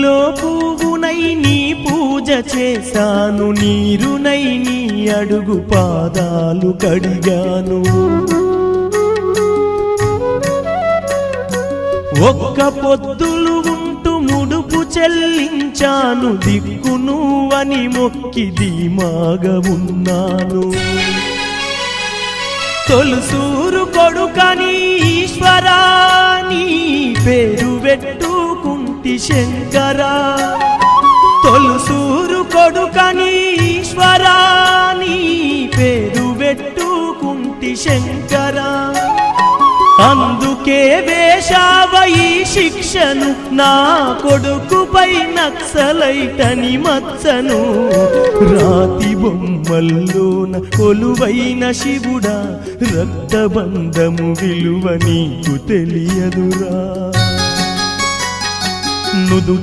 నీటిలో పువ్వునై నీ పూజ చేశాను, నీరునై నీ అడుగు పాదాలు కడిగాను. ఒక్క పొద్దులు ఉంటూ ముడుపు చెల్లించాను, దిక్కు నువ్వని మొక్కి ధీమాగా ఉన్నాను. తొలుసూరు కొడుకని ఈశ్వరా నీ పేరు పెట్టుకుంటి శంకరా, తొలుసూరు కొడుకని ఈశ్వరా నీ పేరు పెట్టుకుంటి శంకరా. అందుకే వేశావ ఈ శిక్షను, నా కొడుకుపై నక్సలైటని మచ్చను. రాతి బొమ్మల్లోన కొలువైన శివుడా, రక్తబంధము విలువ నీకు తెలియదురా.